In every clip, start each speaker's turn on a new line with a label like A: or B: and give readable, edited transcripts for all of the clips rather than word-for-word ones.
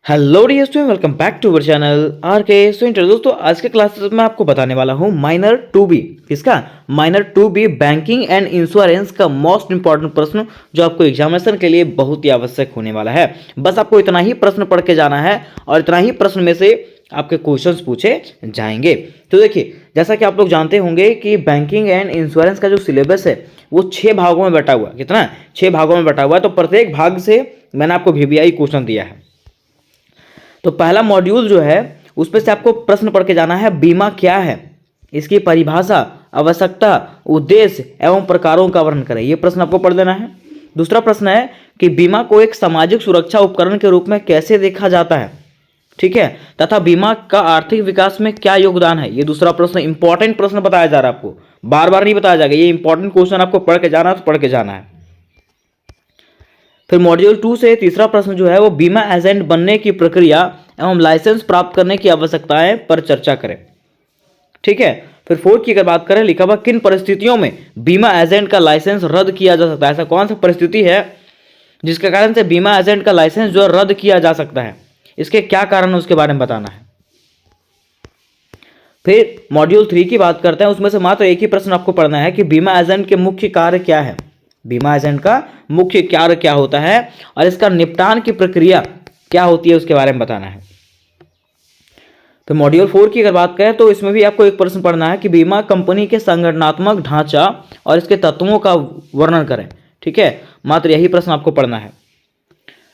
A: Hello dear student, welcome back to our channel R K student. दोस्तों आज के classes में आपको बताने वाला हूँ माइनर 2B। किसका? Minor 2B banking and insurance का मोस्ट इंपॉर्टेंट प्रश्न जो आपको एग्जामिनेशन के लिए बहुत ही आवश्यक होने वाला है। बस आपको इतना ही प्रश्न पढ़ के जाना है और इतना ही प्रश्न में से आपके क्वेश्चंस पूछे जाएंगे। तो देखिए, जैसा कि आप लोग जानते होंगे कि बैंकिंग एंड इंश्योरेंस का जो सिलेबस है वो 6 भागों में बटा हुआ है। कितना? 6 भागों में बटा हुआ है। तो प्रत्येक भाग से मैंने आपको VBI क्वेश्चन दिया है। तो पहला मॉड्यूल जो है उसमें से आपको प्रश्न पढ़ के जाना है, बीमा क्या है, इसकी परिभाषा, आवश्यकता, उद्देश्य एवं प्रकारों का वर्णन करें। यह प्रश्न आपको पढ़ लेना है। दूसरा प्रश्न है कि बीमा को एक सामाजिक सुरक्षा उपकरण के रूप में कैसे देखा जाता है, ठीक है, तथा बीमा का आर्थिक विकास में क्या योगदान है। ये दूसरा प्रश्न, इंपॉर्टेंट प्रश्न बताया जा रहा है, आपको बार बार नहीं बताया जाएगा। ये इंपॉर्टेंट क्वेश्चन आपको पढ़ के जाना है तो पढ़ के जाना है। फिर मॉड्यूल 2 से तीसरा प्रश्न जो है वो बीमा एजेंट बनने की प्रक्रिया एवं लाइसेंस प्राप्त करने की आवश्यकताएं पर चर्चा करें, ठीक है। फिर 4 की अगर बात करें, लिखा हुआ किन परिस्थितियों में बीमा एजेंट का लाइसेंस रद्द किया जा सकता है। ऐसा कौन सा परिस्थिति है जिसके कारण से बीमा एजेंट का लाइसेंस जो है रद्द किया जा सकता है, इसके क्या कारण है उसके बारे में बताना है। फिर मॉड्यूल 3 की बात करते हैं, उसमें से मात्र एक ही प्रश्न आपको पढ़ना है कि बीमा एजेंट के मुख्य कार्य क्या है, बीमा एजेंट का मुख्य कार्य क्या होता है और इसका निपटान की प्रक्रिया क्या होती है उसके बारे में बताना है। तो मॉड्यूल 4 की अगर बात करें तो इसमें भी आपको एक प्रश्न पढ़ना है कि बीमा कंपनी के संगठनात्मक ढांचा और इसके तत्वों का वर्णन करें, ठीक है। मात्र यही प्रश्न आपको पढ़ना है।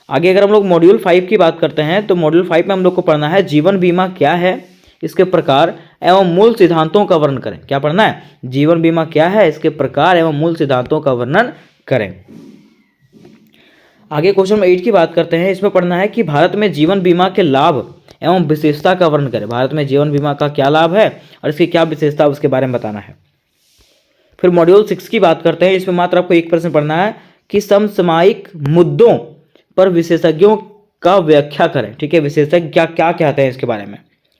A: आगे अगर हम लोग मॉड्यूल 5 की बात करते हैं तो मॉड्यूल 5 में हम लोग को पढ़ना है जीवन बीमा क्या है, इसके प्रकार एवं मूल सिद्धांतों का वर्णन करें। क्या पढ़ना है? जीवन बीमा क्या है, इसके प्रकार एवं मूल सिद्धांतों का वर्णन करें। आगे क्वेश्चन नंबर 8 की बात करते हैं, इसमें पढ़ना है कि भारत में जीवन बीमा के लाभ एवं विशेषता का वर्णन करें। भारत में जीवन बीमा का क्या लाभ है और इसकी क्या विशेषता उसके बारे में बताना है। फिर मॉड्यूल 6 की बात करते हैं, इसमें मात्र आपको एक प्रश्न पढ़ना है कि समसामयिक मुद्दों पर विशेषज्ञों का व्याख्या करें, ठीक है। विशेषज्ञ क्या क्या कहते हैं इसके बारे में,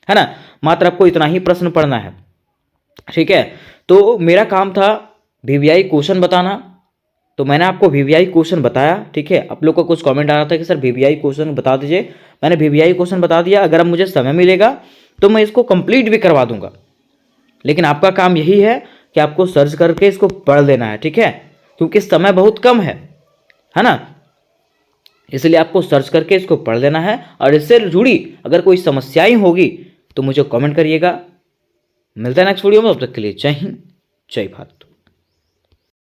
A: है ना। मात्र आपको इतना ही प्रश्न पढ़ना है, ठीक है। तो मेरा काम था VBI क्वेश्चन बताना, तो मैंने आपको VBI क्वेश्चन बताया, ठीक है। आप लोग का कुछ कमेंट आ रहा था कि सर VBI क्वेश्चन बता दीजिए, मैंने VBI क्वेश्चन बता दिया। अगर अब मुझे समय मिलेगा तो मैं इसको कंप्लीट भी करवा दूंगा, लेकिन आपका काम यही है कि आपको सर्च करके इसको पढ़ लेना है, ठीक है, क्योंकि समय बहुत कम है ना। इसलिए आपको सर्च करके इसको पढ़ लेना है और इससे जुड़ी अगर कोई समस्याएं होगी तो मुझे कमेंट करिएगा। मिलता है नेक्स्ट वीडियो में, तब तक के लिए जय हिंद, जय भारत।